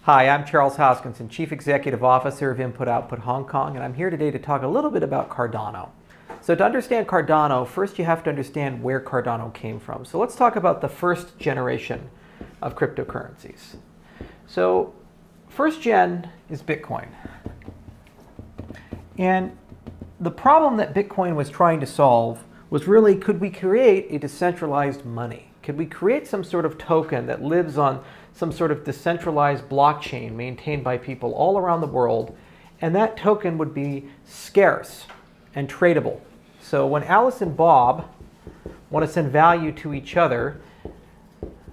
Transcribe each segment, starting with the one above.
Hi, I'm Charles Hoskinson, Chief Executive Officer of Input Output Hong Kong, and I'm here today to talk a little bit about Cardano. So to understand Cardano, first you have to understand where Cardano came from. So let's talk about the first generation of cryptocurrencies. So first gen is Bitcoin. And the problem that Bitcoin was trying to solve was really, could we create a decentralized money? Could we create some sort of token that lives on some sort of decentralized blockchain maintained by people all around the world, and that token would be scarce and tradable. So when Alice and Bob want to send value to each other,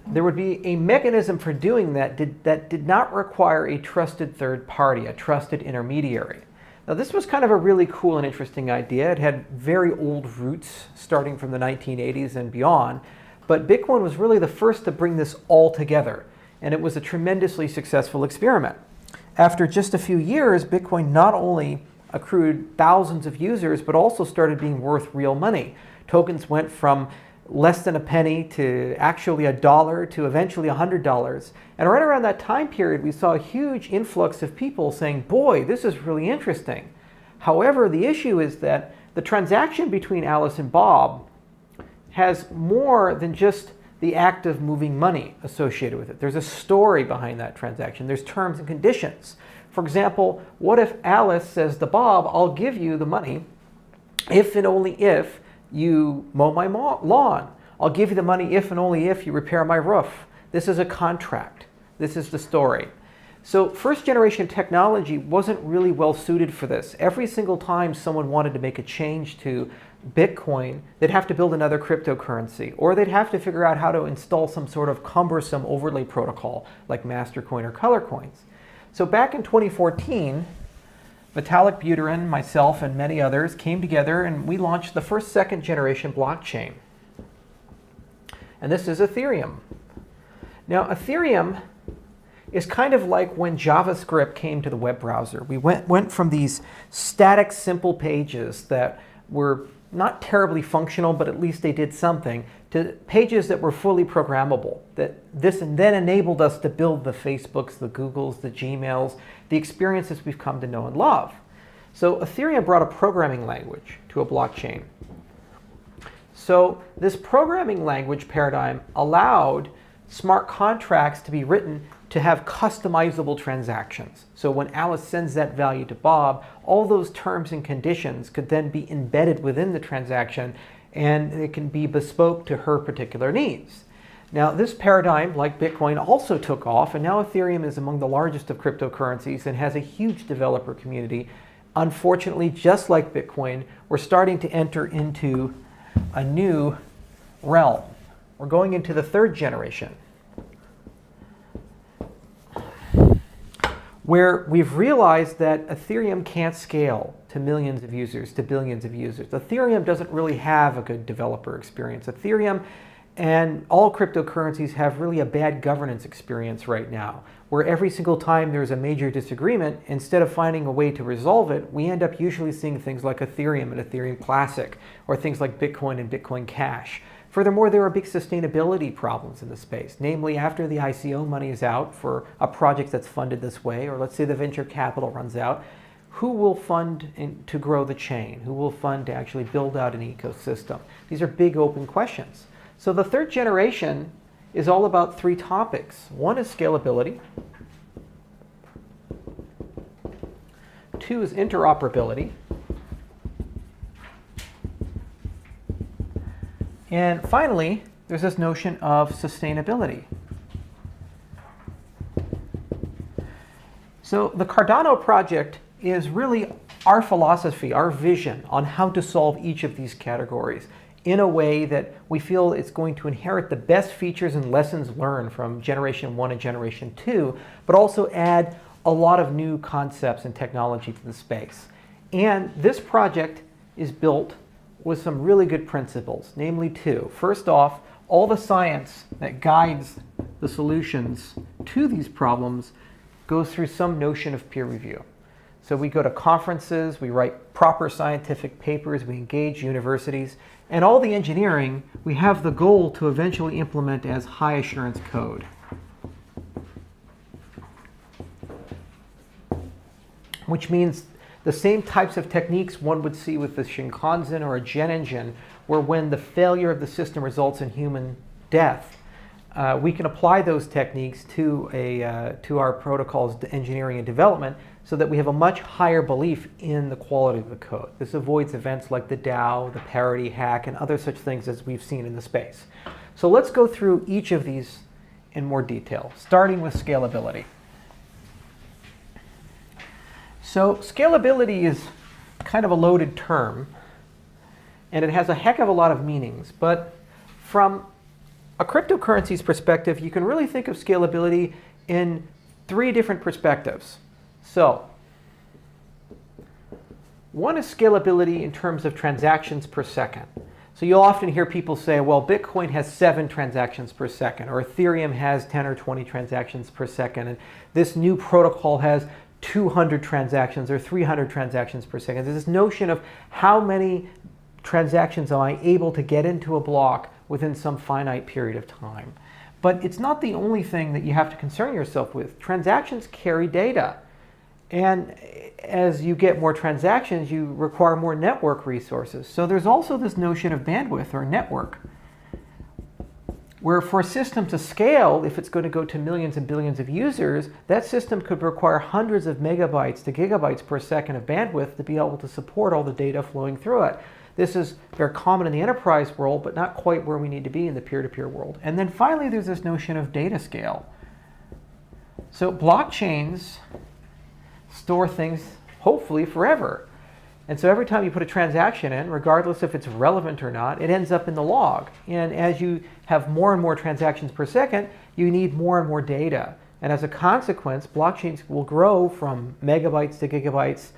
there would be a mechanism for doing that that did not require a trusted third party, a trusted intermediary. Now this was kind of a really cool and interesting idea. It had very old roots starting from the 1980s and beyond, but Bitcoin was really the first to bring this all together. And it was a tremendously successful experiment. After just a few years, Bitcoin not only accrued thousands of users, but also started being worth real money. Tokens went from less than a penny to actually $1 to eventually $100. And right around that time period, we saw a huge influx of people saying, boy, this is really interesting. However, the issue is that the transaction between Alice and Bob has more than just the act of moving money associated with it. There's a story behind that transaction. There's terms and conditions. For example, what if Alice says to Bob, I'll give you the money if and only if you mow my lawn. I'll give you the money if and only if you repair my roof. This is a contract. This is the story. So first generation technology wasn't really well suited for this. Every single time someone wanted to make a change to Bitcoin, they'd have to build another cryptocurrency, or they'd have to figure out how to install some sort of cumbersome overlay protocol like Mastercoin or Colorcoins. So back in 2014, Vitalik Buterin, myself, and many others came together and we launched the first second generation blockchain. And this is Ethereum. Now Ethereum is kind of like when JavaScript came to the web browser. We went from these static, simple pages that were not terribly functional, but at least they did something, to pages that were fully programmable. This then enabled us to build the Facebooks, the Googles, the Gmails, the experiences we've come to know and love. So Ethereum brought a programming language to a blockchain. So this programming language paradigm allowed smart contracts to be written to have customizable transactions. So when Alice sends that value to Bob, all those terms and conditions could then be embedded within the transaction and it can be bespoke to her particular needs. Now this paradigm, like Bitcoin, also took off, and now Ethereum is among the largest of cryptocurrencies and has a huge developer community. Unfortunately, just like Bitcoin, we're starting to enter into a new realm. We're going into the third generation, where we've realized that Ethereum can't scale to millions of users, to billions of users. Ethereum doesn't really have a good developer experience. Ethereum and all cryptocurrencies have really a bad governance experience right now, where every single time there's a major disagreement, instead of finding a way to resolve it, we end up usually seeing things like Ethereum and Ethereum Classic, or things like Bitcoin and Bitcoin Cash. Furthermore, there are big sustainability problems in the space. Namely, after the ICO money is out for a project that's funded this way, or let's say the venture capital runs out, who will fund to grow the chain? Who will fund to actually build out an ecosystem? These are big open questions. So the third generation is all about three topics. One is scalability. Two is interoperability. And finally, there's this notion of sustainability. So the Cardano project is really our philosophy, our vision on how to solve each of these categories in a way that we feel it's going to inherit the best features and lessons learned from generation 1 and generation 2, but also add a lot of new concepts and technology to the space. And this project is built with some really good principles, namely two. First off, all the science that guides the solutions to these problems goes through some notion of peer review. So we go to conferences, we write proper scientific papers, we engage universities, and all the engineering, we have the goal to eventually implement as high assurance code. which means the same types of techniques one would see with the Shinkansen or a jet engine, where when the failure of the system results in human death, we can apply those techniques to our protocols engineering and development so that we have a much higher belief in the quality of the code. This avoids events like the DAO, the parity hack, and other such things as we've seen in the space. So let's go through each of these in more detail, starting with scalability. So scalability is kind of a loaded term, and it has a heck of a lot of meanings. But from a cryptocurrency's perspective, you can really think of scalability in 3 different perspectives. So one is scalability in terms of transactions per second. So you'll often hear people say, well, Bitcoin has 7 transactions per second, or Ethereum has 10 or 20 transactions per second, and this new protocol has 200 transactions or 300 transactions per second. There's this notion of how many transactions am I able to get into a block within some finite period of time. But it's not the only thing that you have to concern yourself with. Transactions carry data. And as you get more transactions, you require more network resources. So there's also this notion of bandwidth or network, where for a system to scale, if it's going to go to millions and billions of users, that system could require hundreds of megabytes to gigabytes per second of bandwidth to be able to support all the data flowing through it. This is very common in the enterprise world, but not quite where we need to be in the peer-to-peer world. And then finally, there's this notion of data scale. So blockchains store things, hopefully, forever. And so every time you put a transaction in, regardless if it's relevant or not, it ends up in the log. And as you have more and more transactions per second, you need more and more data. And as a consequence, blockchains will grow from megabytes to gigabytes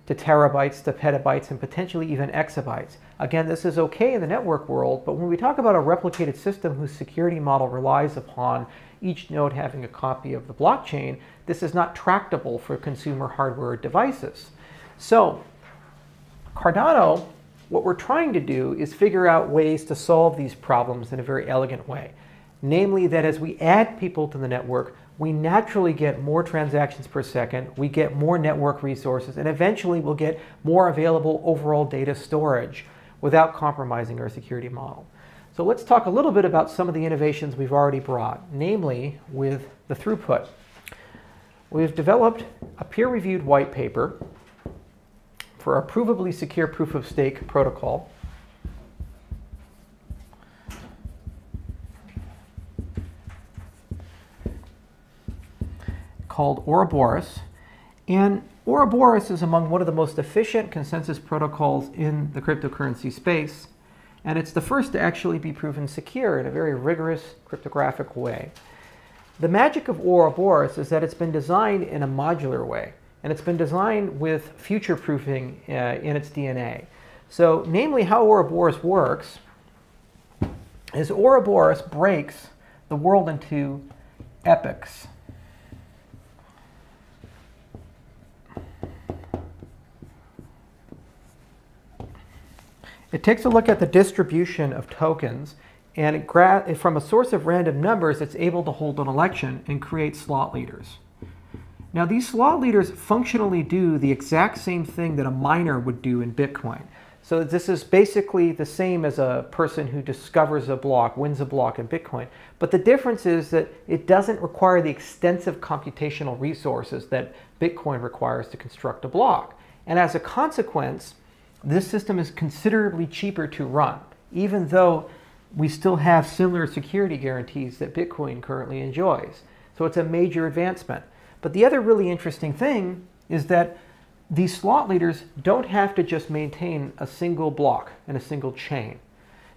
to terabytes to petabytes and potentially even exabytes. Again, this is okay in the network world, but when we talk about a replicated system whose security model relies upon each node having a copy of the blockchain, this is not tractable for consumer hardware devices. So Cardano, what we're trying to do is figure out ways to solve these problems in a very elegant way. Namely that as we add people to the network, we naturally get more transactions per second, we get more network resources, and eventually we'll get more available overall data storage without compromising our security model. So let's talk a little bit about some of the innovations we've already brought, namely with the throughput. We've developed a peer-reviewed white paper for a provably secure proof-of-stake protocol called Ouroboros. And Ouroboros is among one of the most efficient consensus protocols in the cryptocurrency space, and it's the first to actually be proven secure in a very rigorous cryptographic way. The magic of Ouroboros is that it's been designed in a modular way, and it's been designed with future-proofing in its DNA. So, namely, how Ouroboros works is Ouroboros breaks the world into epochs. It takes a look at the distribution of tokens, and from a source of random numbers, it's able to hold an election and create slot leaders. Now, these slot leaders functionally do the exact same thing that a miner would do in Bitcoin. So this is basically the same as a person who discovers a block, wins a block in Bitcoin. But the difference is that it doesn't require the extensive computational resources that Bitcoin requires to construct a block. And as a consequence, this system is considerably cheaper to run, even though we still have similar security guarantees that Bitcoin currently enjoys. So it's a major advancement. But the other really interesting thing is that these slot leaders don't have to just maintain a single block and a single chain.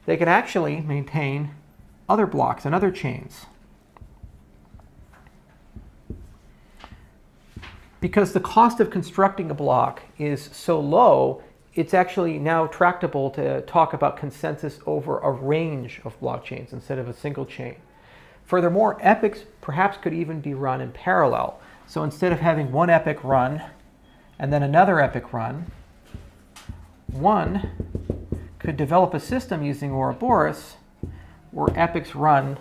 They can actually maintain other blocks and other chains. Because the cost of constructing a block is so low, it's actually now tractable to talk about consensus over a range of blockchains instead of a single chain. Furthermore, epochs perhaps could even be run in parallel. So instead of having one epoch run and then another epoch run, one could develop a system using Ouroboros where epochs run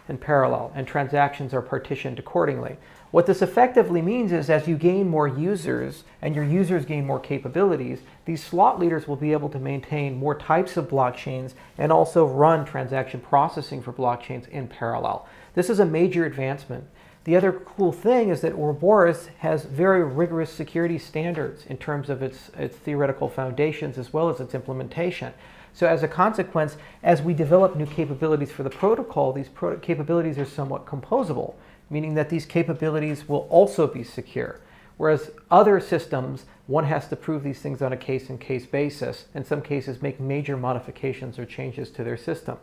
in parallel and transactions are partitioned accordingly. What this effectively means is as you gain more users and your users gain more capabilities, these slot leaders will be able to maintain more types of blockchains and also run transaction processing for blockchains in parallel. This is a major advancement. The other cool thing is that Ouroboros has very rigorous security standards in terms of its theoretical foundations as well as its implementation. So as a consequence, as we develop new capabilities for the protocol, these capabilities are somewhat composable, meaning that these capabilities will also be secure. Whereas other systems, one has to prove these things on a case-in-case basis, in some cases make major modifications or changes to their system.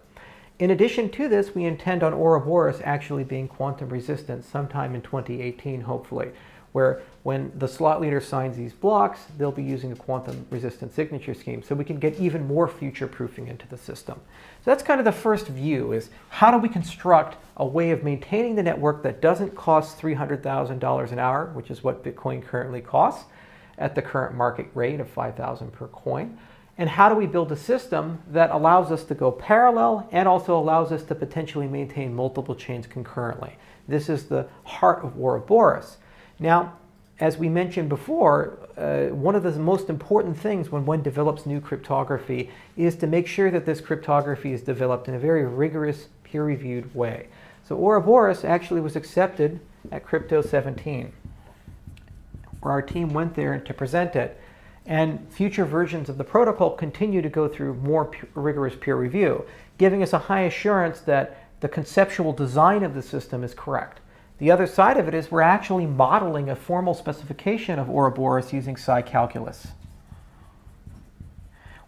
In addition to this, we intend on Ouroboros actually being quantum resistant sometime in 2018, hopefully, where when the slot leader signs these blocks, they'll be using a quantum resistant signature scheme, so we can get even more future proofing into the system. So that's kind of the first view, is how do we construct a way of maintaining the network that doesn't cost $300,000 an hour, which is what Bitcoin currently costs at the current market rate of $5,000 per coin. And how do we build a system that allows us to go parallel and also allows us to potentially maintain multiple chains concurrently? This is the heart of Ouroboros. Now, as we mentioned before, one of the most important things when one develops new cryptography is to make sure that this cryptography is developed in a very rigorous, peer-reviewed way. So Ouroboros actually was accepted at Crypto 17, where our team went there to present it. And future versions of the protocol continue to go through more rigorous peer review, giving us a high assurance that the conceptual design of the system is correct. The other side of it is we're actually modeling a formal specification of Ouroboros using Psi-calculus,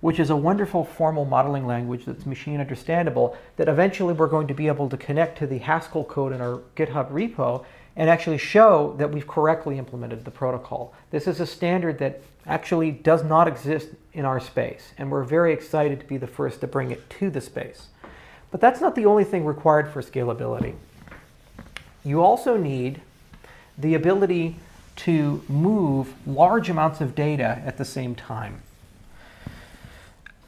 which is a wonderful formal modeling language that's machine understandable that eventually we're going to be able to connect to the Haskell code in our GitHub repo and actually show that we've correctly implemented the protocol. This is a standard that actually does not exist in our space, and we're very excited to be the first to bring it to the space. But that's not the only thing required for scalability. You also need the ability to move large amounts of data at the same time.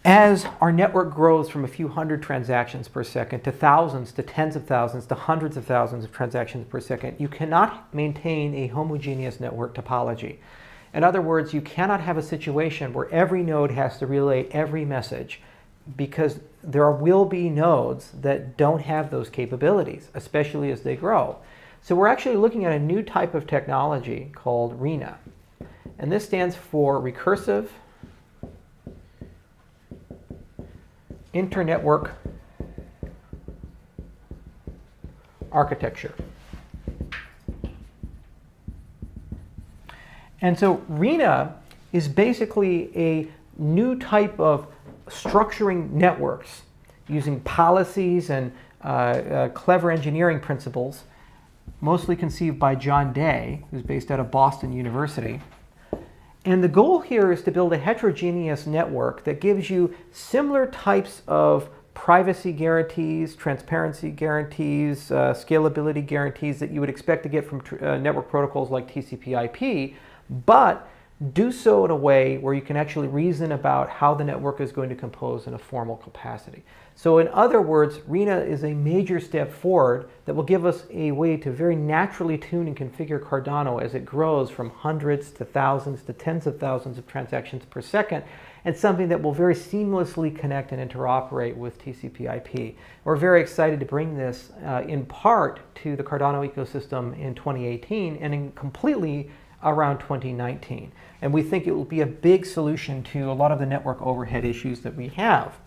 As our network grows from a few hundred transactions per second to thousands, to tens of thousands, to hundreds of thousands of transactions per second, you cannot maintain a homogeneous network topology. In other words, you cannot have a situation where every node has to relay every message, because there will be nodes that don't have those capabilities, especially as they grow. So we're actually looking at a new type of technology called RENA. And this stands for Recursive Internetwork Architecture. And so RENA is basically a new type of structuring networks using policies and clever engineering principles, mostly conceived by John Day, who's based out of Boston University. And the goal here is to build a heterogeneous network that gives you similar types of privacy guarantees, transparency guarantees, scalability guarantees that you would expect to get from network protocols like TCP/IP, but do so in a way where you can actually reason about how the network is going to compose in a formal capacity. So in other words, RENA is a major step forward that will give us a way to very naturally tune and configure Cardano as it grows from hundreds to thousands to tens of thousands of transactions per second, and something that will very seamlessly connect and interoperate with TCP/IP. We're very excited to bring this in part to the Cardano ecosystem in 2018 and completely around 2019. And we think it will be a big solution to a lot of the network overhead issues that we have.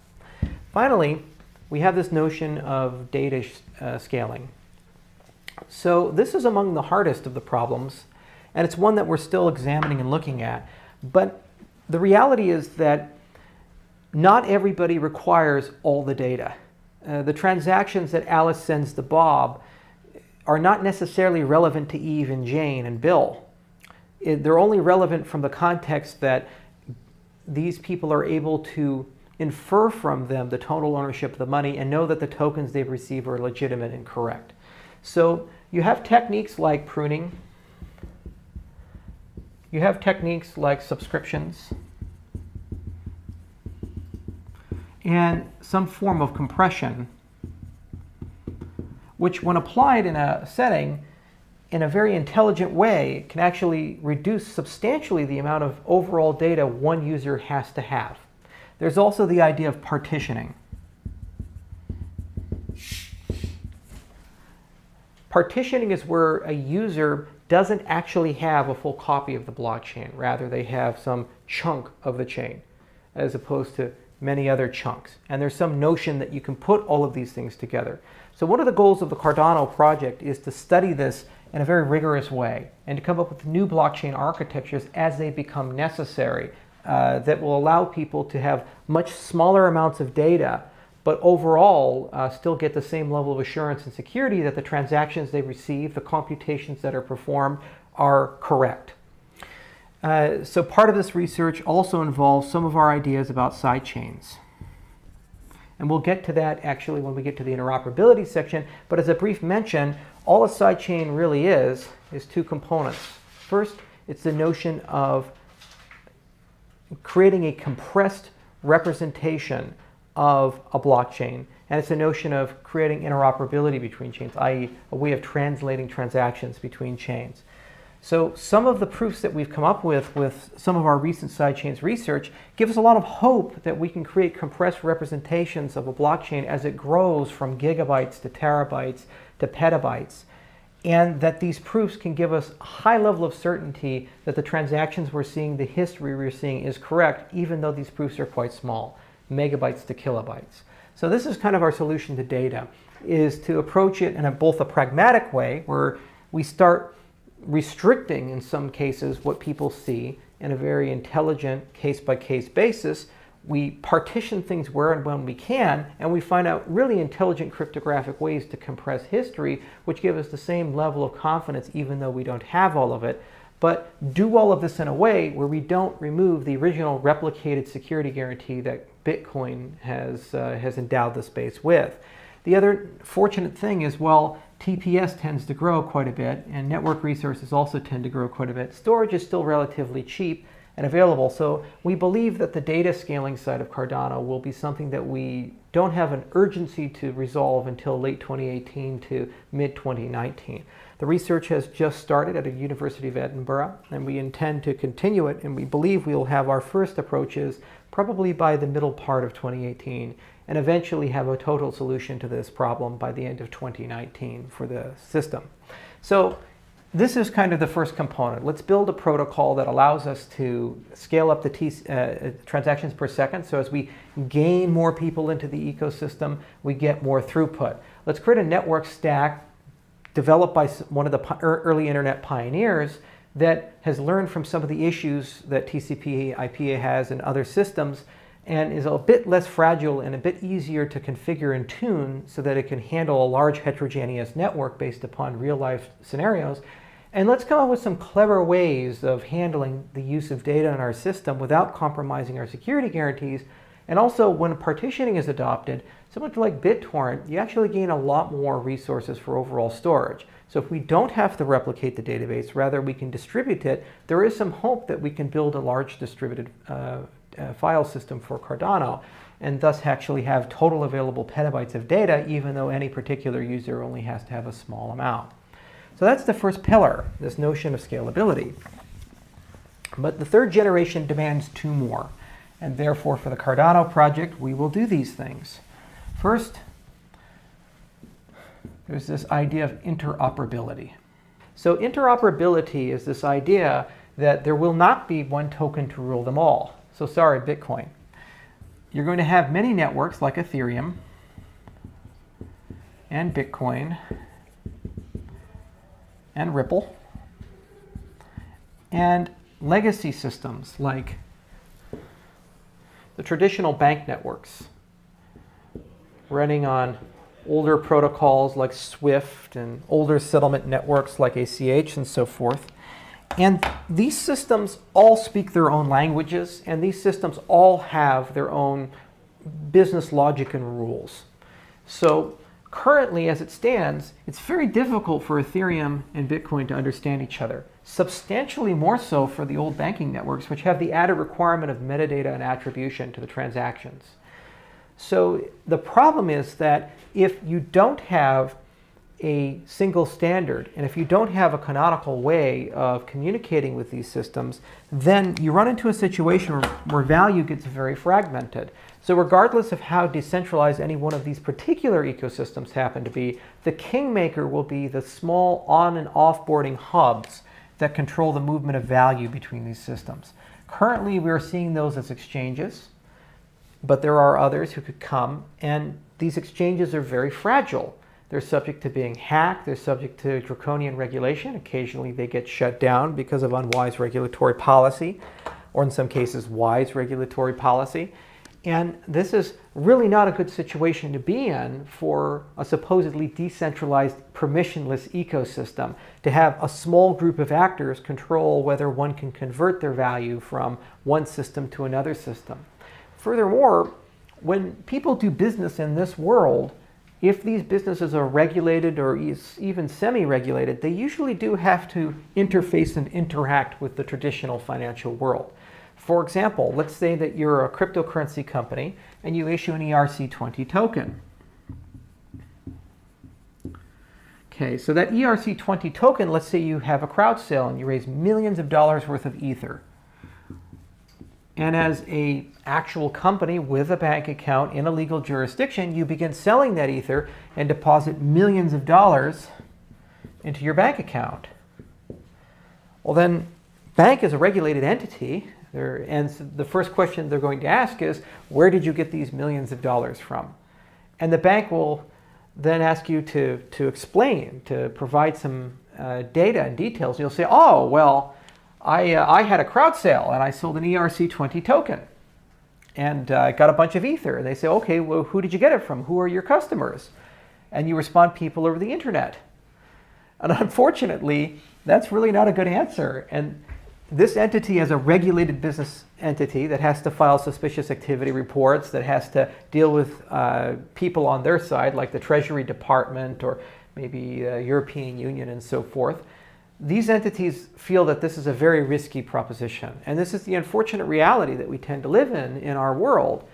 Finally, we have this notion of data scaling. So this is among the hardest of the problems, and it's one that we're still examining and looking at. But the reality is that not everybody requires all the data. The transactions that Alice sends to Bob are not necessarily relevant to Eve and Jane and Bill. They're only relevant from the context that these people are able to infer from them the total ownership of the money and know that the tokens they've received are legitimate and correct. So you have techniques like pruning. You have techniques like subscriptions and some form of compression, which when applied in a setting in a very intelligent way, can actually reduce substantially the amount of overall data one user has to have. There's also the idea of partitioning. Partitioning is where a user doesn't actually have a full copy of the blockchain. Rather, they have some chunk of the chain, as opposed to many other chunks. And there's some notion that you can put all of these things together. So one of the goals of the Cardano project is to study this in a very rigorous way and to come up with new blockchain architectures as they become necessary that will allow people to have much smaller amounts of data, but overall still get the same level of assurance and security that the transactions they receive, the computations that are performed, are correct. So part of this research also involves some of our ideas about sidechains. And we'll get to that actually when we get to the interoperability section, but as a brief mention, all a sidechain really is two components. First, it's the notion of creating a compressed representation of a blockchain, and it's a notion of creating interoperability between chains, i.e. a way of translating transactions between chains. So some of the proofs that we've come up with some of our recent sidechains research give us a lot of hope that we can create compressed representations of a blockchain as it grows from gigabytes to terabytes to petabytes, and that these proofs can give us a high level of certainty that the transactions we're seeing, the history we're seeing is correct, even though these proofs are quite small, megabytes to kilobytes. So this is kind of our solution to data, is to approach it in both a pragmatic way, where we start restricting in some cases what people see in a very intelligent case-by-case basis. We partition things where and when we can, and we find out really intelligent cryptographic ways to compress history, which give us the same level of confidence even though we don't have all of it, but do all of this in a way where we don't remove the original replicated security guarantee that Bitcoin has endowed the space with. The other fortunate thing is, well, TPS tends to grow quite a bit, and network resources also tend to grow quite a bit. Storage is still relatively cheap and available, so we believe that the data scaling side of Cardano will be something that we don't have an urgency to resolve until late 2018 to mid-2019. The research has just started at the University of Edinburgh, and we intend to continue it, and we believe we'll have our first approaches probably by the middle part of 2018, and eventually have a total solution to this problem by the end of 2019 for the system. So this is kind of the first component. Let's build a protocol that allows us to scale up the transactions per second. So as we gain more people into the ecosystem, we get more throughput. Let's create a network stack developed by one of the early internet pioneers that has learned from some of the issues that TCP IPA has in other systems, and is a bit less fragile and a bit easier to configure and tune so that it can handle a large heterogeneous network based upon real-life scenarios. And let's come up with some clever ways of handling the use of data in our system without compromising our security guarantees. And also, when partitioning is adopted, similar to like BitTorrent, you actually gain a lot more resources for overall storage. So if we don't have to replicate the database, rather we can distribute it, there is some hope that we can build a large distributed file system for Cardano, and thus actually have total available petabytes of data, even though any particular user only has to have a small amount. So that's the first pillar, this notion of scalability. But the third generation demands two more, and therefore for the Cardano project, we will do these things. First, there's this idea of interoperability. So interoperability is this idea that there will not be one token to rule them all. So sorry, Bitcoin. You're going to have many networks like Ethereum and Bitcoin and Ripple and legacy systems like the traditional bank networks running on older protocols like SWIFT and older settlement networks like ACH and so forth. And these systems all speak their own languages, and these systems all have their own business logic and rules. So currently, as it stands, it's very difficult for Ethereum and Bitcoin to understand each other. Substantially more so for the old banking networks, which have the added requirement of metadata and attribution to the transactions. So the problem is that if you don't have a single standard, and if you don't have a canonical way of communicating with these systems, then you run into a situation where value gets very fragmented. So regardless of how decentralized any one of these particular ecosystems happen to be, the kingmaker will be the small on and offboarding hubs that control the movement of value between these systems. Currently, we are seeing those as exchanges, but there are others who could come, and these exchanges are very fragile. They're subject to being hacked, they're subject to draconian regulation. Occasionally they get shut down because of unwise regulatory policy, or in some cases wise regulatory policy. And this is really not a good situation to be in for a supposedly decentralized, permissionless ecosystem, to have a small group of actors control whether one can convert their value from one system to another system. Furthermore, when people do business in this world, if these businesses are regulated or even semi-regulated, they usually do have to interface and interact with the traditional financial world. For example, let's say that you're a cryptocurrency company and you issue an ERC20 token. Okay, so that ERC20 token, let's say you have a crowd sale and you raise millions of dollars worth of Ether. And as an actual company with a bank account in a legal jurisdiction, you begin selling that Ether and deposit millions of dollars into your bank account. Well, then, bank is a regulated entity, and so the first question they're going to ask is, where did you get these millions of dollars from? And the bank will then ask you to explain, to provide some data and details. You'll say, oh, well, I had a crowd sale and I sold an ERC20 token and I got a bunch of Ether. And they say, okay, well, who did you get it from? Who are your customers? And you respond, people over the internet. And unfortunately, that's really not a good answer. And this entity is a regulated business entity that has to file suspicious activity reports, that has to deal with people on their side, like the Treasury Department or maybe the European Union and so forth. These entities feel that this is a very risky proposition. And this is the unfortunate reality that we tend to live in our world.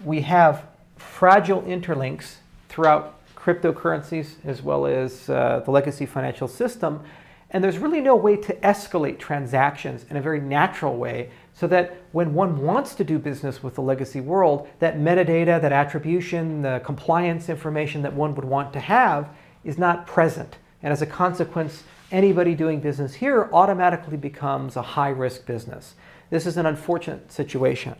We have fragile interlinks throughout cryptocurrencies as well as the legacy financial system. And there's really no way to escalate transactions in a very natural way so that when one wants to do business with the legacy world, that metadata, that attribution, the compliance information that one would want to have is not present. And as a consequence, anybody doing business here automatically becomes a high-risk business. This is an unfortunate situation.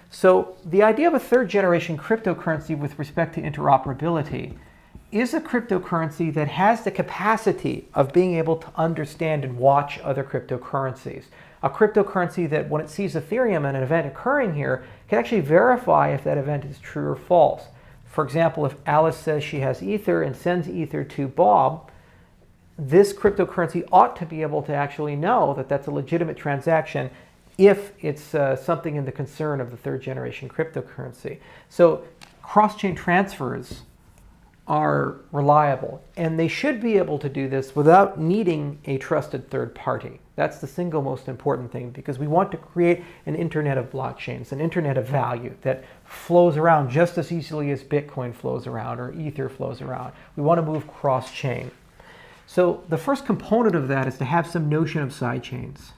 So the idea of a third-generation cryptocurrency with respect to interoperability is a cryptocurrency that has the capacity of being able to understand and watch other cryptocurrencies. A cryptocurrency that, when it sees Ethereum and an event occurring here, can actually verify if that event is true or false. For example, if Alice says she has Ether and sends Ether to Bob, this cryptocurrency ought to be able to actually know that that's a legitimate transaction if it's something in the concern of the third generation cryptocurrency. So cross-chain transfers are reliable, and they should be able to do this without needing a trusted third party. That's the single most important thing, because we want to create an internet of blockchains, an internet of value that flows around just as easily as Bitcoin flows around or Ether flows around. We want to move cross-chain. So the first component of that is to have some notion of sidechains.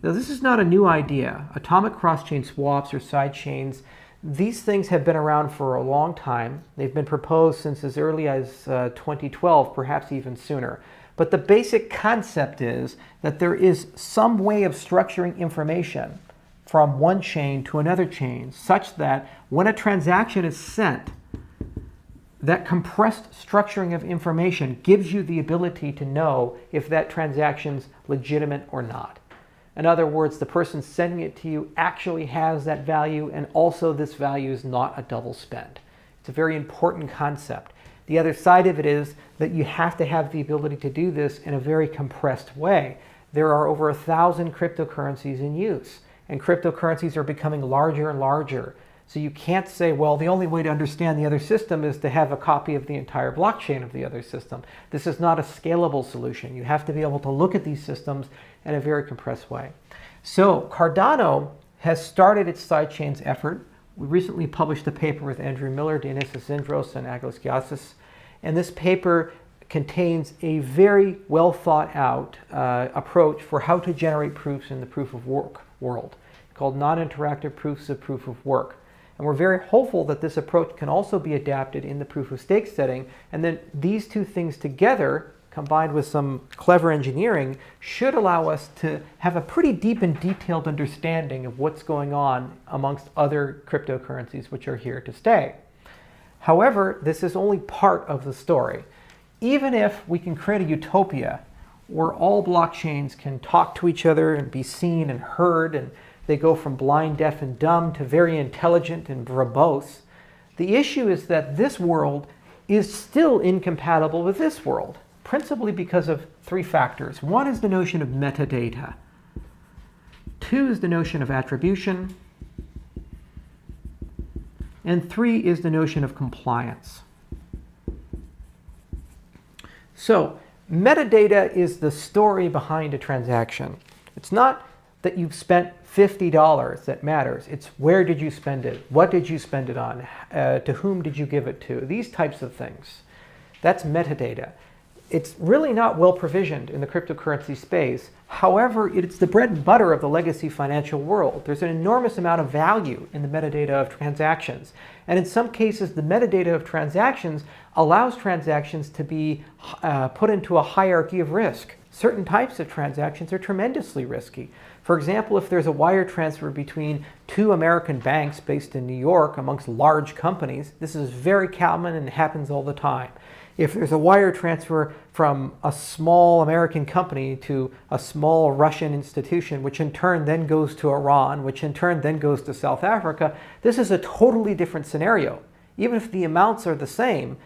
Now, this is not a new idea. Atomic cross-chain swaps or sidechains, these things have been around for a long time. They've been proposed since as early as 2012, perhaps even sooner. But the basic concept is that there is some way of structuring information from one chain to another chain such that when a transaction is sent, that compressed structuring of information gives you the ability to know if that transaction's legitimate or not. In other words, the person sending it to you actually has that value, and also this value is not a double spend. It's a very important concept. The other side of it is that you have to have the ability to do this in a very compressed way. There are over 1,000 cryptocurrencies in use, and cryptocurrencies are becoming larger and larger. So you can't say, well, the only way to understand the other system is to have a copy of the entire blockchain of the other system. This is not a scalable solution. You have to be able to look at these systems in a very compressed way. So Cardano has started its sidechains effort. We recently published a paper with Andrew Miller, Dionysis Zindros, and Aggelos Giassis. And this paper contains a very well thought out approach for how to generate proofs in the proof of work world, called non-interactive proofs of proof of work. And we're very hopeful that this approach can also be adapted in the proof of stake setting, and then these two things together, combined with some clever engineering, should allow us to have a pretty deep and detailed understanding of what's going on amongst other cryptocurrencies which are here to stay. However, this is only part of the story. Even if we can create a utopia where all blockchains can talk to each other and be seen and heard, and they go from blind, deaf, and dumb to very intelligent and verbose, the issue is that this world is still incompatible with this world, principally because of three factors. One is the notion of metadata. Two is the notion of attribution. And three is the notion of compliance. So, metadata is the story behind a transaction. It's not that you've spent $50 that matters. It's where did you spend it? What did you spend it on? To whom did you give it to? These types of things. That's metadata. It's really not well provisioned in the cryptocurrency space. However, it's the bread and butter of the legacy financial world. There's an enormous amount of value in the metadata of transactions. And in some cases, the metadata of transactions allows transactions to be put into a hierarchy of risk. Certain types of transactions are tremendously risky. For example, if there's a wire transfer between two American banks based in New York amongst large companies, this is very common and happens all the time. If there's a wire transfer from a small American company to a small Russian institution, which in turn then goes to Iran, which in turn then goes to South Africa, this is a totally different scenario. Even if the amounts are the same,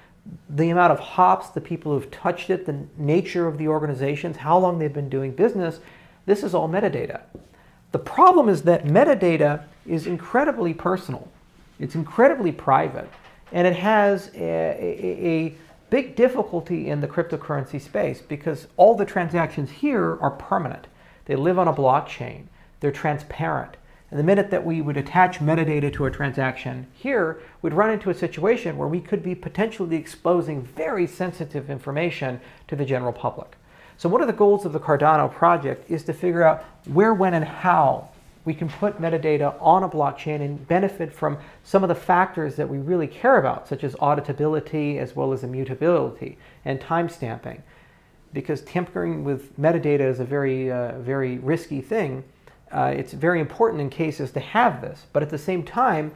the amount of hops, the people who've touched it, the nature of the organizations, how long they've been doing business, this is all metadata. The problem is that metadata is incredibly personal. It's incredibly private, and it has a big difficulty in the cryptocurrency space because all the transactions here are permanent. They live on a blockchain. They're transparent. And the minute that we would attach metadata to a transaction here, we'd run into a situation where we could be potentially exposing very sensitive information to the general public. So one of the goals of the Cardano project is to figure out where, when, and how we can put metadata on a blockchain and benefit from some of the factors that we really care about, such as auditability as well as immutability and timestamping. Because tampering with metadata is a very risky thing. It's very important in cases to have this, but at the same time,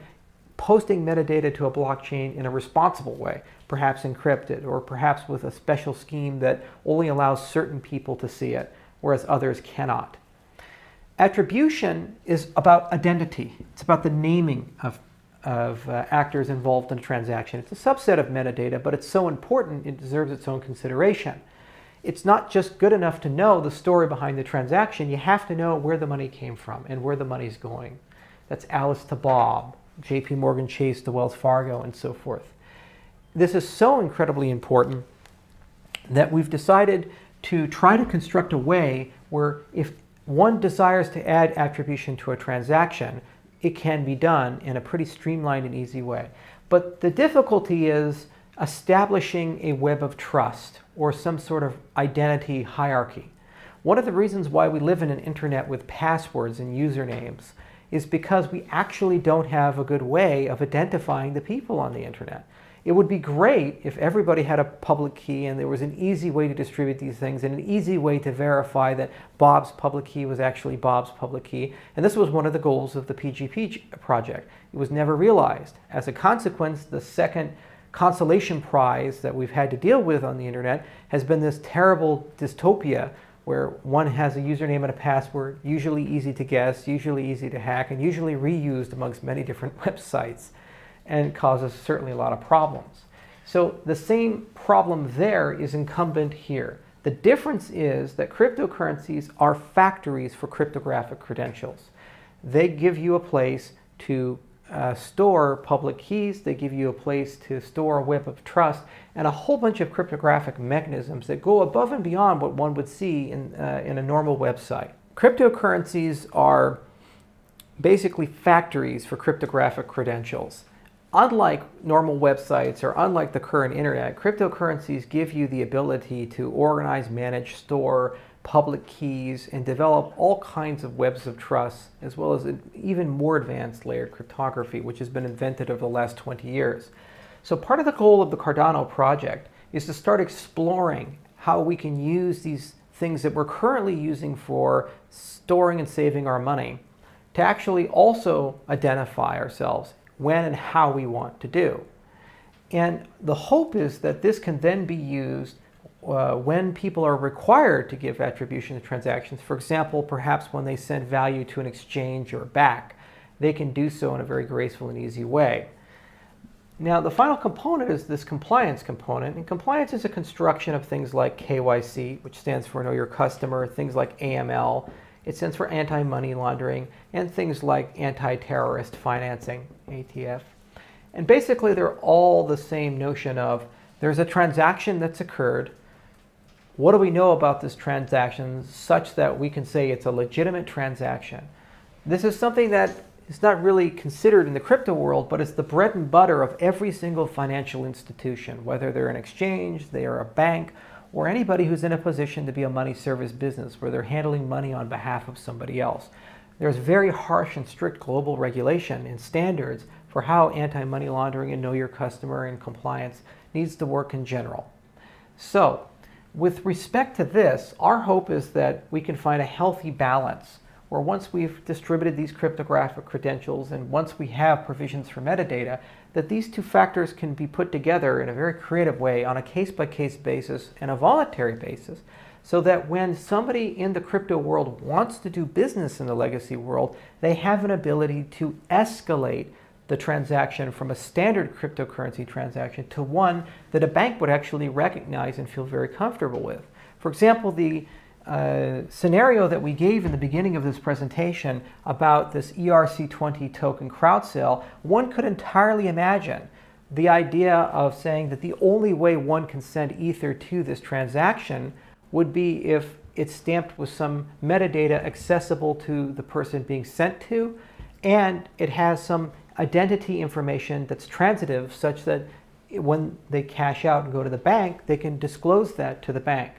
posting metadata to a blockchain in a responsible way, perhaps encrypted or perhaps with a special scheme that only allows certain people to see it, whereas others cannot. Attribution is about identity. It's about the naming of actors involved in a transaction. It's a subset of metadata, but it's so important it deserves its own consideration. It's not just good enough to know the story behind the transaction. You have to know where the money came from and where the money's going. That's Alice to Bob, JP Morgan Chase to Wells Fargo, and so forth. This is so incredibly important that we've decided to try to construct a way where if one desires to add attribution to a transaction, it can be done in a pretty streamlined and easy way. But the difficulty is establishing a web of trust or some sort of identity hierarchy. One of the reasons why we live in an internet with passwords and usernames is because we actually don't have a good way of identifying the people on the internet. It would be great if everybody had a public key and there was an easy way to distribute these things and an easy way to verify that Bob's public key was actually Bob's public key. And this was one of the goals of the PGP project. It was never realized. As a consequence, the second consolation prize that we've had to deal with on the internet has been this terrible dystopia where one has a username and a password, usually easy to guess, usually easy to hack, and usually reused amongst many different websites, and causes certainly a lot of problems. So the same problem there is incumbent here. The difference is that cryptocurrencies are factories for cryptographic credentials. They give you a place to store public keys, they give you a place to store a web of trust, and a whole bunch of cryptographic mechanisms that go above and beyond what one would see in a normal website. Cryptocurrencies are basically factories for cryptographic credentials. unlike normal websites or unlike the current internet, cryptocurrencies give you the ability to organize, manage, store public keys, and develop all kinds of webs of trust, as well as an even more advanced layered cryptography, which has been invented over the last 20 years. So part of the goal of the Cardano project is to start exploring how we can use these things that we're currently using for storing and saving our money to actually also identify ourselves when and how we want to do. And the hope is that this can then be used when people are required to give attribution to transactions. For example, perhaps when they send value to an exchange or back, they can do so in a very graceful and easy way. Now, the final component is this compliance component, and compliance is a construction of things like KYC, which stands for Know Your Customer, things like AML, it stands for anti-money laundering, and things like anti-terrorist financing, ATF. And basically, they're all the same notion of there's a transaction that's occurred. What do we know about this transaction such that we can say it's a legitimate transaction? This is something that is not really considered in the crypto world, but it's the bread and butter of every single financial institution, whether they're an exchange, they are a bank, or anybody who's in a position to be a money service business where they're handling money on behalf of somebody else. There's very harsh and strict global regulation and standards for how anti-money laundering and know your customer and compliance needs to work in general. So, with respect to this, our hope is that we can find a healthy balance where once we've distributed these cryptographic credentials and once we have provisions for metadata, that these two factors can be put together in a very creative way on a case-by-case basis and a voluntary basis, so that when somebody in the crypto world wants to do business in the legacy world, they have an ability to escalate the transaction from a standard cryptocurrency transaction to one that a bank would actually recognize and feel very comfortable with. For example, the scenario that we gave in the beginning of this presentation about this ERC20 token crowd sale, one could entirely imagine the idea of saying that the only way one can send Ether to this transaction would be if it's stamped with some metadata accessible to the person being sent to, and it has some identity information that's transitive such that when they cash out and go to the bank, they can disclose that to the bank.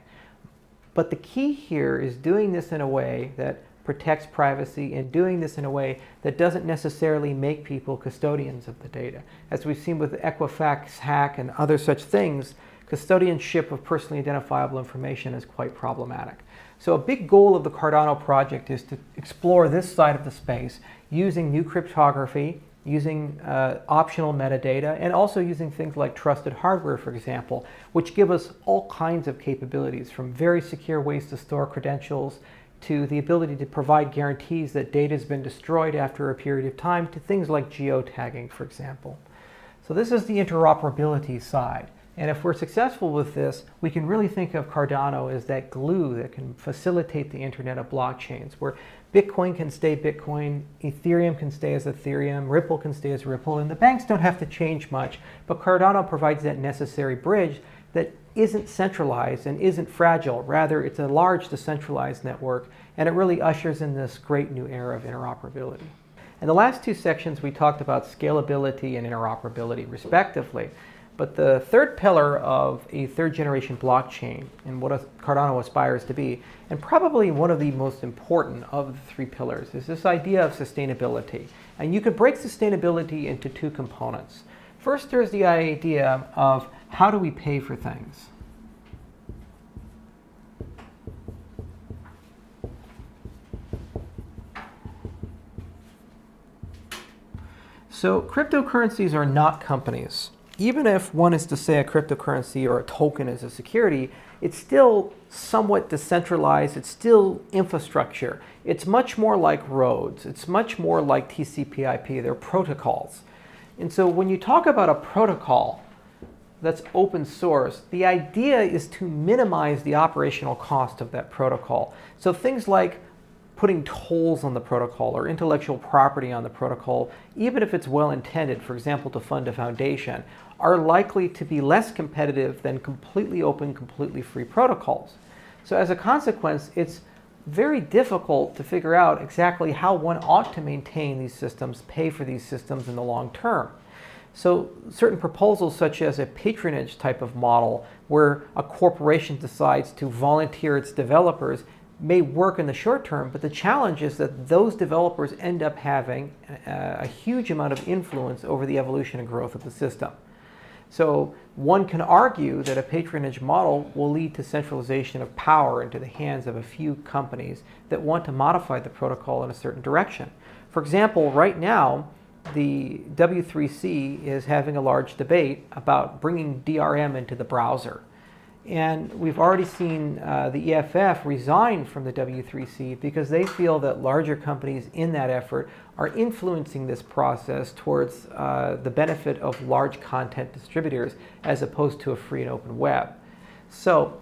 But the key here is doing this in a way that protects privacy and doing this in a way that doesn't necessarily make people custodians of the data. As we've seen with Equifax hack and other such things, custodianship of personally identifiable information is quite problematic. So a big goal of the Cardano project is to explore this side of the space using new cryptography, using optional metadata, and also using things like trusted hardware, for example, which give us all kinds of capabilities, from very secure ways to store credentials to the ability to provide guarantees that data has been destroyed after a period of time, to things like geotagging, for example. So this is the interoperability side. And if we're successful with this, we can really think of Cardano as that glue that can facilitate the internet of blockchains, where Bitcoin can stay Bitcoin, Ethereum can stay as Ethereum, Ripple can stay as Ripple, and the banks don't have to change much, but Cardano provides that necessary bridge that isn't centralized and isn't fragile. Rather, it's a large decentralized network, and it really ushers in this great new era of interoperability. In the last two sections, we talked about scalability and interoperability, respectively. But the third pillar of a third-generation blockchain and what Cardano aspires to be, and probably one of the most important of the three pillars, is this idea of sustainability. And you could break sustainability into two components. First, there's the idea of how do we pay for things? So cryptocurrencies are not companies. Even if one is to say a cryptocurrency or a token is a security, it's still somewhat decentralized. It's still infrastructure. It's much more like roads. It's much more like TCP/IP. They're protocols. And so when you talk about a protocol that's open source, the idea is to minimize the operational cost of that protocol. So things like putting tolls on the protocol or intellectual property on the protocol, even if it's well intended, for example, to fund a foundation, are likely to be less competitive than completely open, completely free protocols. So as a consequence, it's very difficult to figure out exactly how one ought to maintain these systems, pay for these systems in the long term. So certain proposals such as a patronage type of model where a corporation decides to volunteer its developers may work in the short term, but the challenge is that those developers end up having a huge amount of influence over the evolution and growth of the system. So one can argue that a patronage model will lead to centralization of power into the hands of a few companies that want to modify the protocol in a certain direction. For example, right now, the W3C is having a large debate about bringing DRM into the browser. And we've already seen the EFF resign from the W3C because they feel that larger companies in that effort are influencing this process towards the benefit of large content distributors as opposed to a free and open web. So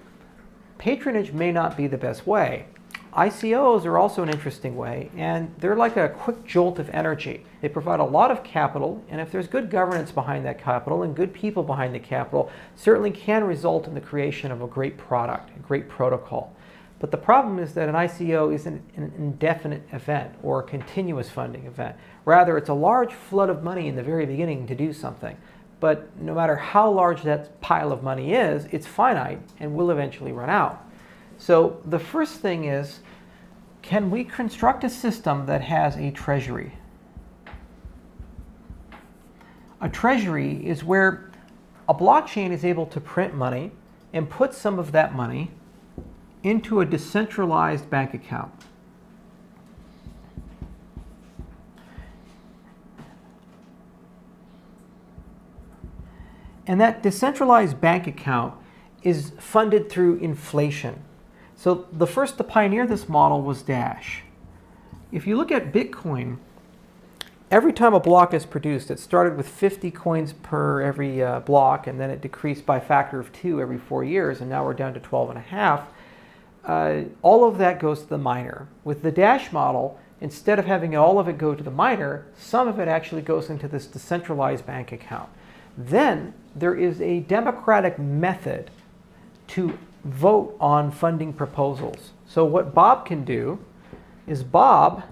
patronage may not be the best way. ICOs are also an interesting way, and they're like a quick jolt of energy. They provide a lot of capital, and if there's good governance behind that capital and good people behind the capital, certainly can result in the creation of a great product, a great protocol. But the problem is that an ICO isn't an indefinite event or a continuous funding event. Rather, it's a large flood of money in the very beginning to do something. But no matter how large that pile of money is, it's finite and will eventually run out. So the first thing is, can we construct a system that has a treasury? A treasury is where a blockchain is able to print money and put some of that money into a decentralized bank account. And that decentralized bank account is funded through inflation. So the first to pioneer this model was Dash. If you look at Bitcoin, every time a block is produced, it started with 50 coins per every block, and then it decreased by a factor of 2 every 4 years, and now we're down to 12 and a half. All of that goes to the miner. With the Dash model, instead of having all of it go to the miner, some of it actually goes into this decentralized bank account. Then there is a democratic method to vote on funding proposals. So what Bob can do is Bob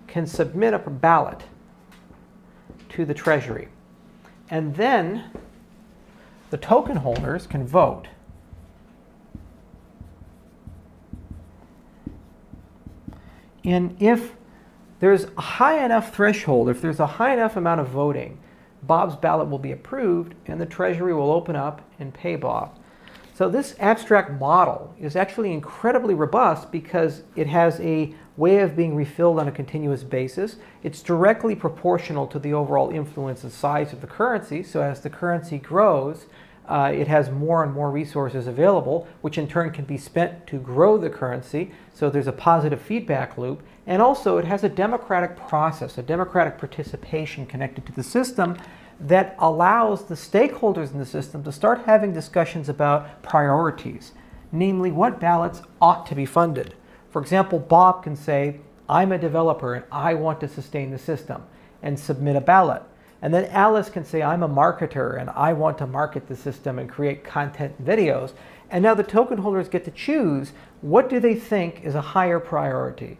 can submit a ballot to the Treasury. And then the token holders can vote. And if there's a high enough threshold, if there's a high enough amount of voting, Bob's ballot will be approved and the Treasury will open up and pay Bob. So this abstract model is actually incredibly robust because it has a way of being refilled on a continuous basis. It's directly proportional to the overall influence and size of the currency. So as the currency grows, it has more and more resources available, which in turn can be spent to grow the currency. So there's a positive feedback loop. And also it has a democratic process, a democratic participation connected to the system that allows the stakeholders in the system to start having discussions about priorities, namely what ballots ought to be funded. For example, Bob can say, I'm a developer and I want to sustain the system, and submit a ballot. And then Alice can say, I'm a marketer and I want to market the system and create content and videos. And now the token holders get to choose what do they think is a higher priority,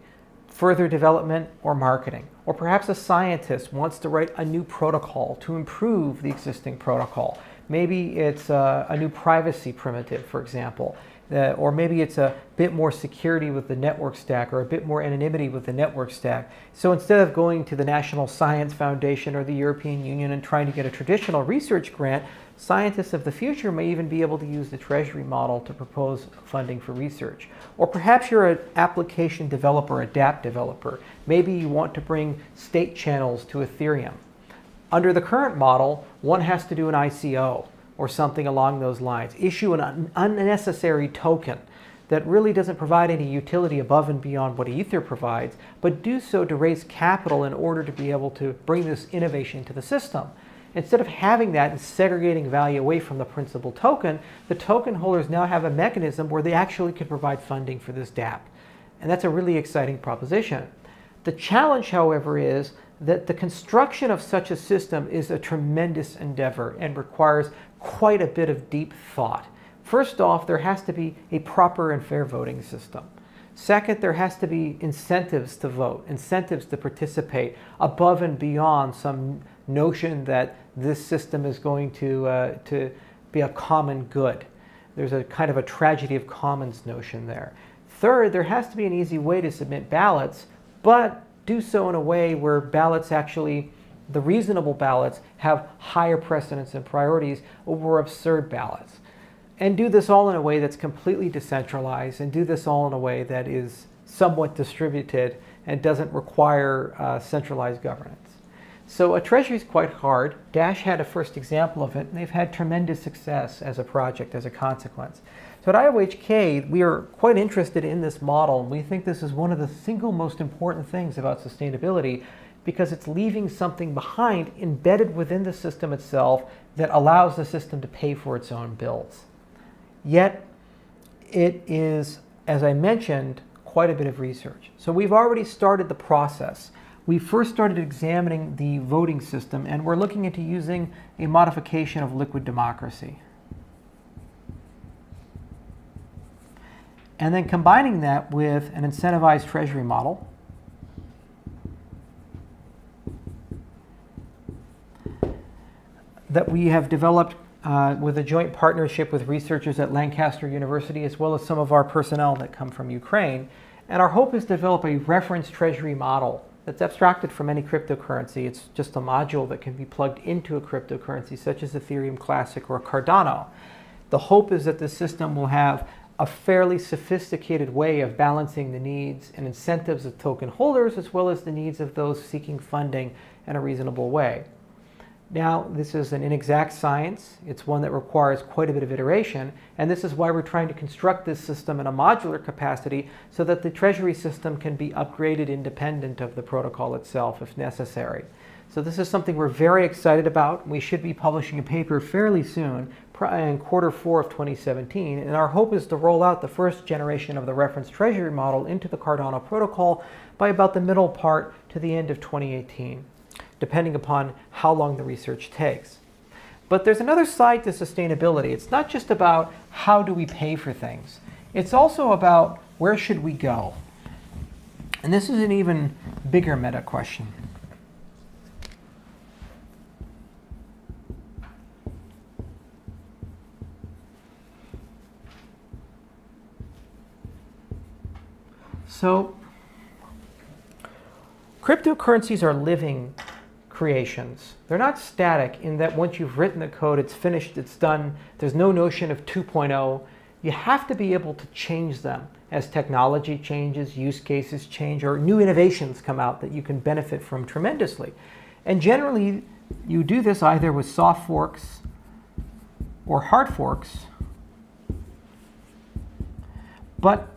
further development or marketing. Or perhaps a scientist wants to write a new protocol to improve the existing protocol. Maybe it's a new privacy primitive, for example. Or maybe it's a bit more security with the network stack or a bit more anonymity with the network stack. So instead of going to the National Science Foundation or the European Union and trying to get a traditional research grant, scientists of the future may even be able to use the Treasury model to propose funding for research. Or perhaps you're an application developer, a dApp developer. Maybe you want to bring state channels to Ethereum. Under the current model, one has to do an ICO or something along those lines, issue an unnecessary token that really doesn't provide any utility above and beyond what Ether provides, but do so to raise capital in order to be able to bring this innovation into the system. Instead of having that and segregating value away from the principal token, the token holders now have a mechanism where they actually can provide funding for this dApp. And that's a really exciting proposition. The challenge, however, is that the construction of such a system is a tremendous endeavor and requires quite a bit of deep thought. First off, there has to be a proper and fair voting system. Second, there has to be incentives to vote, incentives to participate above and beyond some notion that this system is going to be a common good. There's a kind of a tragedy of commons notion there. Third, there has to be an easy way to submit ballots, but do so in a way where ballots actually, the reasonable ballots, have higher precedence and priorities over absurd ballots. And do this all in a way that's completely decentralized, and do this all in a way that is somewhat distributed and doesn't require centralized governance. So a treasury is quite hard. Dash had a first example of it, and they've had tremendous success as a project as a consequence. So at IOHK, we are quite interested in this model, and we think this is one of the single most important things about sustainability, because it's leaving something behind embedded within the system itself that allows the system to pay for its own bills. Yet, it is, as I mentioned, quite a bit of research. So we've already started the process. We first started examining the voting system, and we're looking into using a modification of liquid democracy. And then combining that with an incentivized treasury model. That we have developed with a joint partnership with researchers at Lancaster University, as well as some of our personnel that come from Ukraine. And our hope is to develop a reference treasury model that's abstracted from any cryptocurrency. It's just a module that can be plugged into a cryptocurrency, such as Ethereum Classic or Cardano. The hope is that the system will have a fairly sophisticated way of balancing the needs and incentives of token holders, as well as the needs of those seeking funding in a reasonable way. Now, this is an inexact science. It's one that requires quite a bit of iteration, and this is why we're trying to construct this system in a modular capacity so that the treasury system can be upgraded independent of the protocol itself if necessary. So this is something we're very excited about. We should be publishing a paper fairly soon, in Q4 of 2017, and our hope is to roll out the first generation of the reference treasury model into the Cardano protocol by about the middle part to the end of 2018. Depending upon how long the research takes. But there's another side to sustainability. It's not just about how do we pay for things. It's also about where should we go? And this is an even bigger meta question. So, cryptocurrencies are living creations. They're not static in that once you've written the code, it's finished, it's done. There's no notion of 2.0. You have to be able to change them as technology changes, use cases change, or new innovations come out that you can benefit from tremendously. And generally, you do this either with soft forks or hard forks. But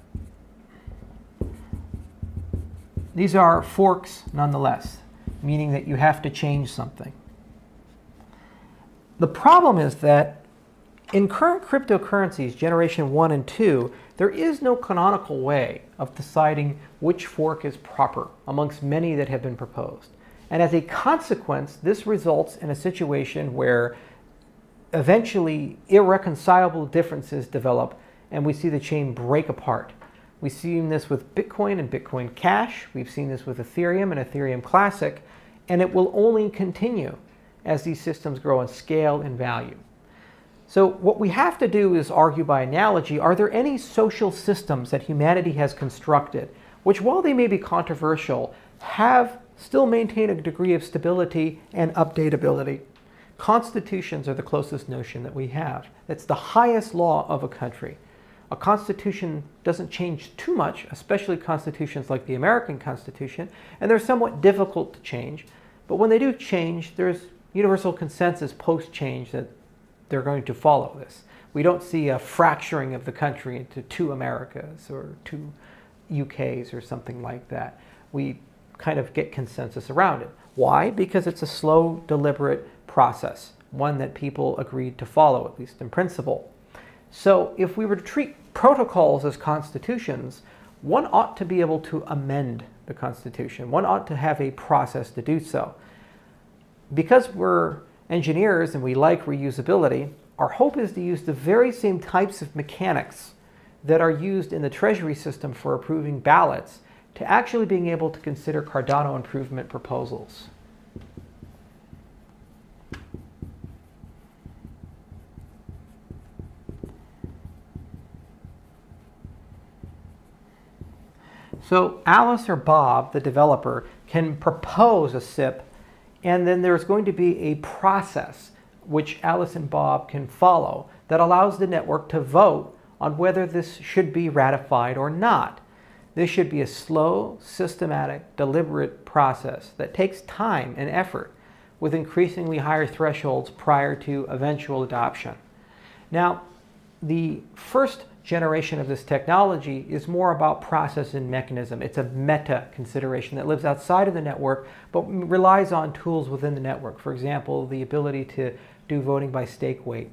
these are forks nonetheless, meaning that you have to change something. The problem is that in current cryptocurrencies, generation 1 and 2, there is no canonical way of deciding which fork is proper amongst many that have been proposed. And as a consequence, this results in a situation where eventually irreconcilable differences develop and we see the chain break apart. We've seen this with Bitcoin and Bitcoin Cash. We've seen this with Ethereum and Ethereum Classic. And it will only continue as these systems grow in scale and value. So what we have to do is argue by analogy, are there any social systems that humanity has constructed, which while they may be controversial, have still maintained a degree of stability and updatability? Constitutions are the closest notion that we have. It's the highest law of a country. A constitution doesn't change too much, especially constitutions like the American Constitution, and they're somewhat difficult to change. But when they do change, there's universal consensus post-change that they're going to follow this. We don't see a fracturing of the country into two Americas or two UKs or something like that. We kind of get consensus around it. Why? Because it's a slow, deliberate process, one that people agreed to follow, at least in principle. So if we were to treat protocols as constitutions, one ought to be able to amend the Constitution. One ought to have a process to do so. Because we're engineers and we like reusability, our hope is to use the very same types of mechanics that are used in the Treasury system for approving ballots to actually being able to consider Cardano improvement proposals. So Alice or Bob, the developer, can propose a SIP, and then there's going to be a process which Alice and Bob can follow that allows the network to vote on whether this should be ratified or not. This should be a slow, systematic, deliberate process that takes time and effort, with increasingly higher thresholds prior to eventual adoption. Now, the first generation of this technology is more about process and mechanism. It's a meta consideration that lives outside of the network but relies on tools within the network. For example, the ability to do voting by stake weight.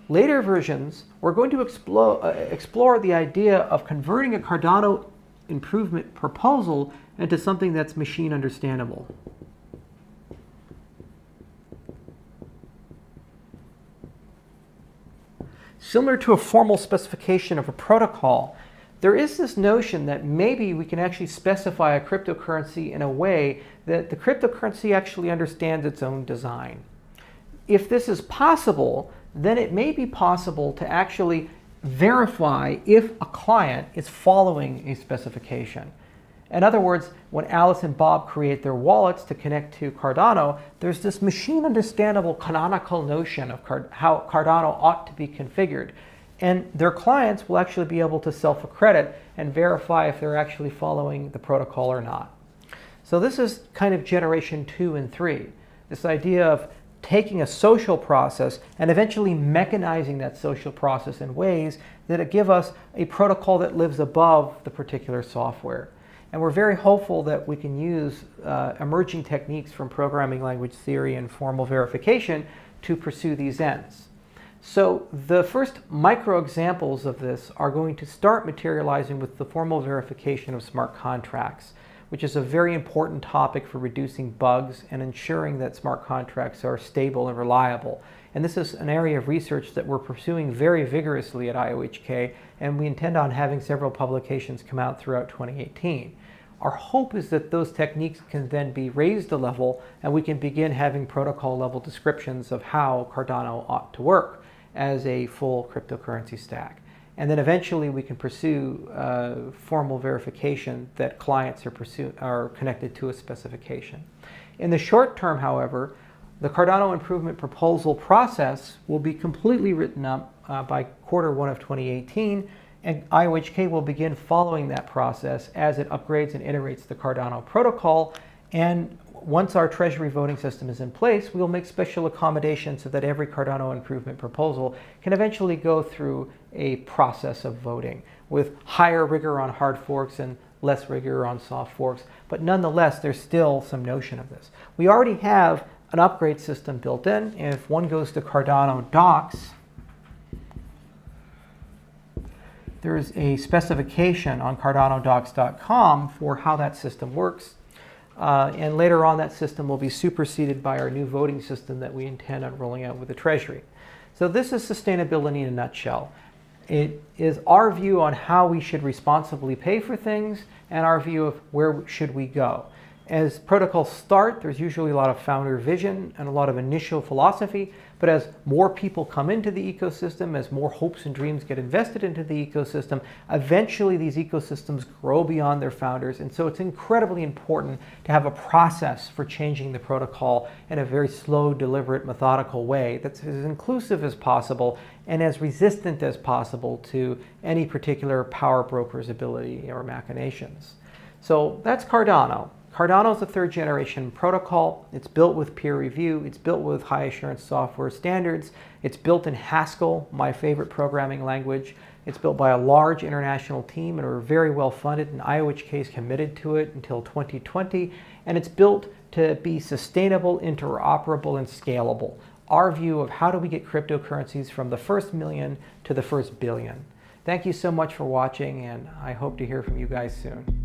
Later versions, we're going to explore the idea of converting a Cardano improvement proposal into something that's machine understandable. Similar to a formal specification of a protocol, there is this notion that maybe we can actually specify a cryptocurrency in a way that the cryptocurrency actually understands its own design. If this is possible, then it may be possible to actually verify if a client is following a specification. In other words, when Alice and Bob create their wallets to connect to Cardano, there's this machine understandable canonical notion of how Cardano ought to be configured. And their clients will actually be able to self-accredit and verify if they're actually following the protocol or not. So this is kind of generation 2 and 3. This idea of taking a social process and eventually mechanizing that social process in ways that give us a protocol that lives above the particular software. And we're very hopeful that we can use emerging techniques from programming language theory and formal verification to pursue these ends. So the first micro examples of this are going to start materializing with the formal verification of smart contracts, which is a very important topic for reducing bugs and ensuring that smart contracts are stable and reliable. And this is an area of research that we're pursuing very vigorously at IOHK, and we intend on having several publications come out throughout 2018. Our hope is that those techniques can then be raised a level and we can begin having protocol level descriptions of how Cardano ought to work as a full cryptocurrency stack. And then eventually we can pursue formal verification that clients are connected to a specification. In the short term, however, the Cardano improvement proposal process will be completely written up by Q1 of 2018, and IOHK will begin following that process as it upgrades and iterates the Cardano protocol. And once our treasury voting system is in place, we'll make special accommodations so that every Cardano improvement proposal can eventually go through a process of voting with higher rigor on hard forks and less rigor on soft forks. But nonetheless, there's still some notion of this. We already have an upgrade system built in. If one goes to Cardano docs, there's a specification on cardanodocs.com for how that system works. And later on, that system will be superseded by our new voting system that we intend on rolling out with the Treasury. So this is sustainability in a nutshell. It is our view on how we should responsibly pay for things and our view of where should we go. As protocols start, there's usually a lot of founder vision and a lot of initial philosophy, but as more people come into the ecosystem, as more hopes and dreams get invested into the ecosystem, eventually these ecosystems grow beyond their founders. And so it's incredibly important to have a process for changing the protocol in a very slow, deliberate, methodical way that's as inclusive as possible and as resistant as possible to any particular power broker's ability or machinations. So that's Cardano. Cardano is a third generation protocol. It's built with peer review. It's built with high assurance software standards. It's built in Haskell, my favorite programming language. It's built by a large international team and we're very well funded, and IOHK is committed to it until 2020. And it's built to be sustainable, interoperable, and scalable. Our view of how do we get cryptocurrencies from the first million to the first billion. Thank you so much for watching, and I hope to hear from you guys soon.